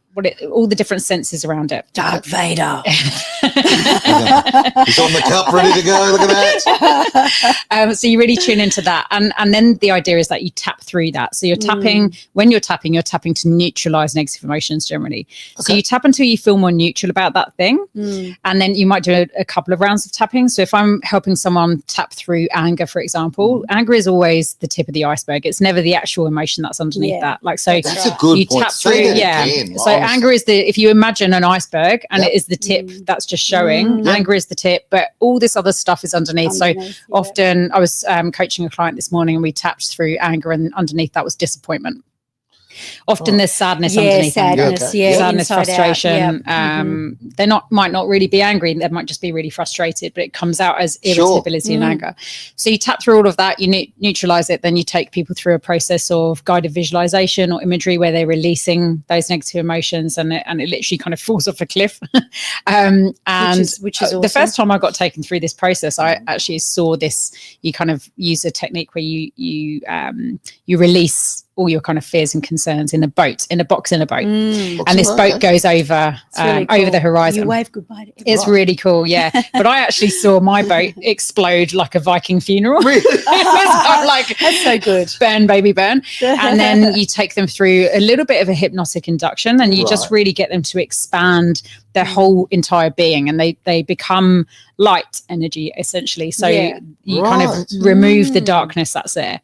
[SPEAKER 3] all the different senses around it.
[SPEAKER 2] Dark Vader.
[SPEAKER 1] He's on the cup, ready to go. Look at that.
[SPEAKER 3] So you really tune into that. And then the idea is that you tap through that. So you're tapping, when you're tapping to neutralize negative emotions generally. So you tap until you feel more neutral about that thing. And then you might do a couple of rounds of tapping. So if I'm helping someone tap through anger, for example, anger is always the tip of the iceberg. It's never the actual emotion that's underneath that. Like, so
[SPEAKER 1] that's a good point.
[SPEAKER 3] Tap through, so anger is if you imagine an iceberg and it is the tip that's just showing, anger is the tip, but all this other stuff is underneath. So often I was coaching a client this morning and we tapped through anger, and underneath that was disappointment. Often there's sadness underneath. Sadness, frustration. They might not really be angry. They might just be really frustrated, but it comes out as irritability and anger. So you tap through all of that, you neutralize it, then you take people through a process of guided visualization or imagery where they're releasing those negative emotions, and it literally kind of falls off a cliff. Which is awesome. The first time I got taken through this process, I actually saw this. You kind of use a technique where you release all your kind of fears and concerns in a box in a boat, and this boat goes over really cool. Over the horizon.
[SPEAKER 2] You wave goodbye to everyone.
[SPEAKER 3] It's really cool, yeah. But I actually saw my boat explode like a Viking funeral.
[SPEAKER 1] Really?
[SPEAKER 2] Like, that's so good.
[SPEAKER 3] Burn, baby, burn. And then you take them through a little bit of a hypnotic induction, and you just really get them to expand their whole entire being, and they become light energy essentially. So you kind of remove the darkness that's there,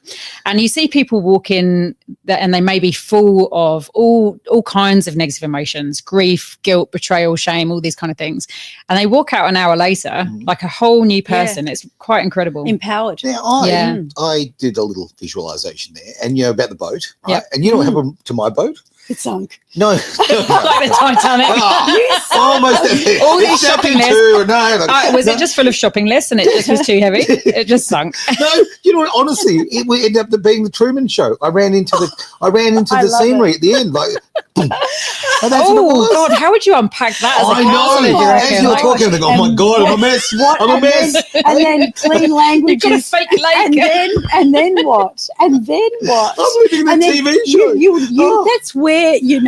[SPEAKER 3] and you see people walk in and they may be full of all kinds of negative emotions, grief, guilt, betrayal, shame, all these kind of things, and they walk out an hour later like a whole new person. It's quite incredible.
[SPEAKER 2] Empowered.
[SPEAKER 1] I did a little visualization there, and about the boat, right? And you know what happened to my boat?
[SPEAKER 2] It sunk.
[SPEAKER 1] No.
[SPEAKER 3] Like the Titanic.
[SPEAKER 1] Almost.
[SPEAKER 3] All these shopping lists. Was it just full of shopping lists and it just was too heavy? It just sunk.
[SPEAKER 1] No, you know what? Honestly, it ended up being the Truman Show. I ran into the scenery at the end, like.
[SPEAKER 3] Oh God! How would you unpack that?
[SPEAKER 1] I know. As you're talking, I think, oh my God, I'm a mess. I'm a mess.
[SPEAKER 2] And then clean language.
[SPEAKER 3] You've got a fake lake.
[SPEAKER 2] And then what? And then what?
[SPEAKER 1] I'm living in a TV show.
[SPEAKER 2] That's where you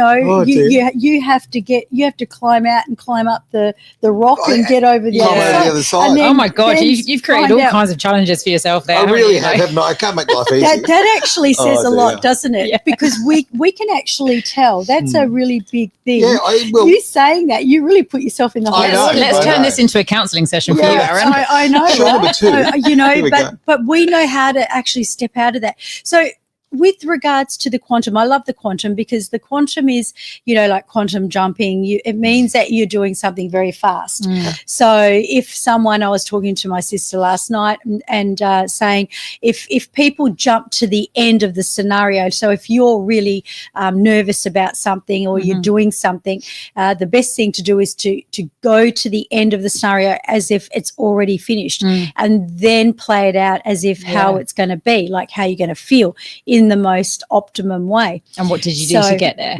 [SPEAKER 2] have to climb out and climb up the rock and get over the other side.
[SPEAKER 3] Oh my God! You've created all kinds of challenges for yourself there.
[SPEAKER 1] I really have, haven't I? I can't make life easy.
[SPEAKER 2] That actually says a lot, doesn't it? Yeah. Because we can actually tell. That's a really big thing. Yeah, you saying that, you really put yourself in the hot.
[SPEAKER 3] Let's turn this into a counselling session for you, Aaron.
[SPEAKER 2] I know.
[SPEAKER 1] Sure, number two.
[SPEAKER 2] But we know how to actually step out of that. So with regards to the quantum, I love the quantum because the quantum is, like quantum jumping. It means that you're doing something very fast. So if I was talking to my sister last night and saying if people jump to the end of the scenario, so if you're really nervous about something or you're doing something, the best thing to do is to go to the end of the scenario as if it's already finished and then play it out as if how it's going to be, like how you're going to feel in the most optimum way.
[SPEAKER 3] And what did you do to get there?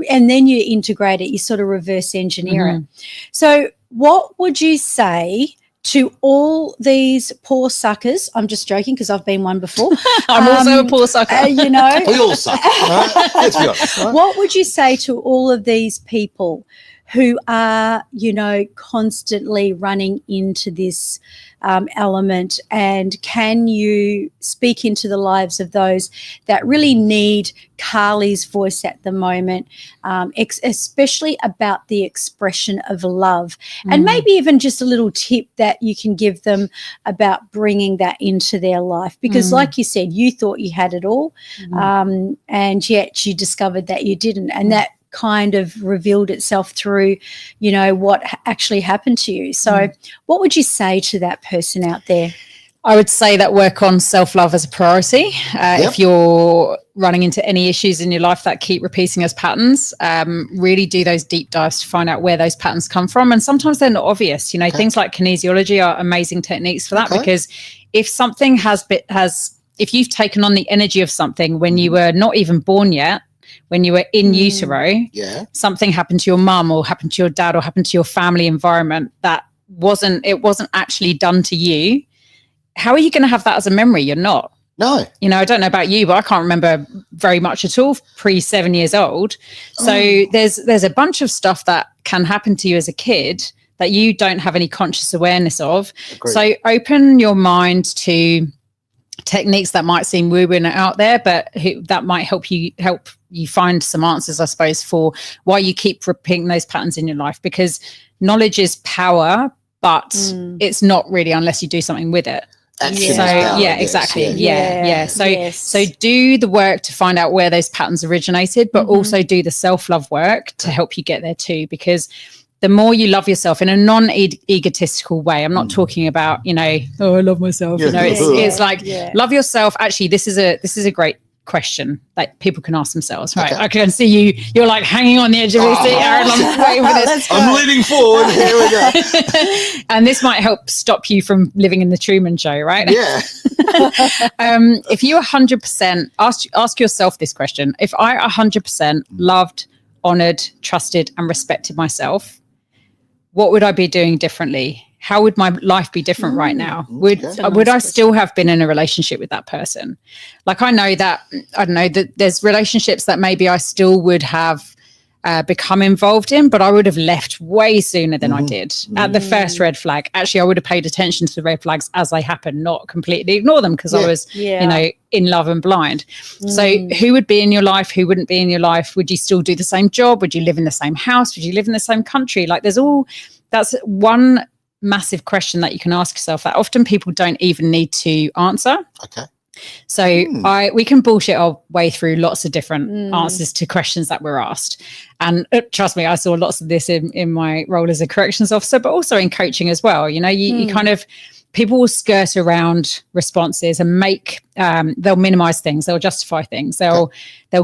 [SPEAKER 2] And then you integrate it, you sort of reverse engineer it. So what would you say to all these poor suckers? I'm just joking because I've been one before.
[SPEAKER 3] I'm also a poor sucker.
[SPEAKER 2] We
[SPEAKER 1] all suck. Let's be honest. Right?
[SPEAKER 2] What would you say to all of these people who are, constantly running into this element, and can you speak into the lives of those that really need Carly's voice at the moment, especially about the expression of love, and maybe even just a little tip that you can give them about bringing that into their life? Because like you said, you thought you had it all, and yet you discovered that you didn't, and that kind of revealed itself through, what actually happened to you. So what would you say to that person out there?
[SPEAKER 3] I would say that work on self-love as a priority. If you're running into any issues in your life that keep repeating as patterns, really do those deep dives to find out where those patterns come from. And sometimes they're not obvious. Things like kinesiology are amazing techniques for that, because if something if you've taken on the energy of something when you were not even born yet, when you were in utero, something happened to your mum or happened to your dad or happened to your family environment that wasn't actually done to you. How are you going to have that as a memory? You're not.
[SPEAKER 1] No.
[SPEAKER 3] I don't know about you, but I can't remember very much at all pre 7 years old. So there's a bunch of stuff that can happen to you as a kid that you don't have any conscious awareness of.
[SPEAKER 1] Agreed.
[SPEAKER 3] So open your mind to techniques that might seem woo-woo and out there, but that might help you find some answers, I suppose, for why you keep repeating those patterns in your life. Because knowledge is power, but it's not really unless you do something with it.
[SPEAKER 1] Action
[SPEAKER 3] So
[SPEAKER 1] is power,
[SPEAKER 3] yeah, exactly. Yeah. So do the work to find out where those patterns originated, but also do the self-love work to help you get there too. Because the more you love yourself in a non-egotistical way, I'm not talking about, I love myself. It's like love yourself. Actually, this is a great question that people can ask themselves. Right. I can see you're like hanging on the edge of your seat, Aaron. I'm waiting for this.
[SPEAKER 1] I'm leaning forward. Here we go.
[SPEAKER 3] And this might help stop you from living in the Truman Show, right?
[SPEAKER 1] Yeah.
[SPEAKER 3] If you 100% ask yourself this question: if I 100% loved, honored, trusted, and respected myself, what would I be doing differently? How would my life be different right now? Would I still have been in a relationship with that person? Like I don't know that there's relationships that maybe I still would have become involved in, but I would have left way sooner than I did at the first red flag. Actually, I would have paid attention to the red flags as they happened, not completely ignore them because I was, in love and blind. So who would be in your life? Who wouldn't be in your life? Would you still do the same job? Would you live in the same house? Would you live in the same country? Like that's one massive question that you can ask yourself that often people don't even need to answer.
[SPEAKER 1] Okay.
[SPEAKER 3] So we can bullshit our way through lots of different answers to questions that we're asked. And trust me, I saw lots of this in my role as a corrections officer, but also in coaching as well. You kind of, people will skirt around responses and they'll minimize things. They'll justify things. They'll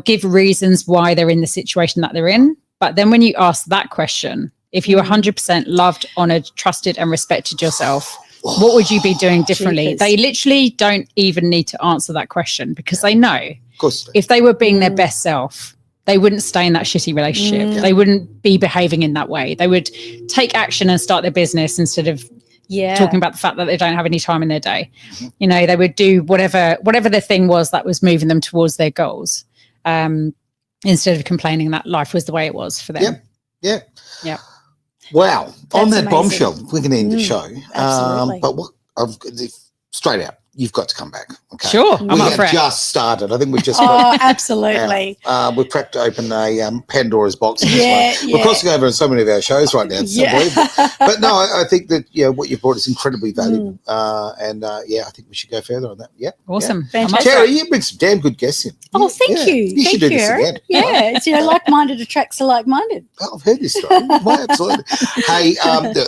[SPEAKER 3] give reasons why they're in the situation that they're in. But then when you ask that question, if you 100% loved, honored, trusted, and respected yourself, what would you be doing differently? Jeepers. They literally don't even need to answer that question because they know if they were being their best self, they wouldn't stay in that shitty relationship. They wouldn't be behaving in that way. They would take action and start their business instead of talking about the fact that they don't have any time in their day. They would do whatever the thing was that was moving them towards their goals, instead of complaining that life was the way it was for them.
[SPEAKER 1] Yeah.
[SPEAKER 2] That's
[SPEAKER 1] Wow. On that
[SPEAKER 2] amazing.
[SPEAKER 1] bombshell, we can end the show.
[SPEAKER 2] Absolutely.
[SPEAKER 1] But straight out, you've got to come back. Okay.
[SPEAKER 3] Sure, I'm
[SPEAKER 1] we
[SPEAKER 3] up for
[SPEAKER 1] have
[SPEAKER 3] it.
[SPEAKER 1] just started. I think we've just
[SPEAKER 2] Absolutely.
[SPEAKER 1] we've cracked open a Pandora's box in this one.
[SPEAKER 2] Yeah.
[SPEAKER 1] We're crossing over in so many of our shows right now. It's unbelievable. But no, I think that what you've brought is incredibly valuable. I think we should go further on that. Yeah.
[SPEAKER 3] Awesome.
[SPEAKER 1] Yeah.
[SPEAKER 2] Fantastic.
[SPEAKER 1] Jerry, you bring some damn good guests in.
[SPEAKER 2] Oh, thank you.
[SPEAKER 1] You should do this again.
[SPEAKER 2] Yeah, it's like-minded attracts a like-minded.
[SPEAKER 1] Oh, I've heard this story. Why, absolutely. Hey,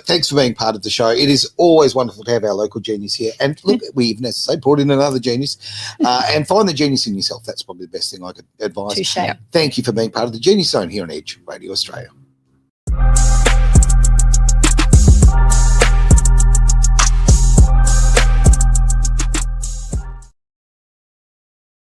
[SPEAKER 1] thanks for being part of the show. It is always wonderful to have our local genius here. And look, we even, as I say, brought in another genius. And find the genius in yourself. That's probably the best thing I could advise.
[SPEAKER 2] Touche.
[SPEAKER 1] Thank you for being part of the Genius Zone here on Edge Radio Australia.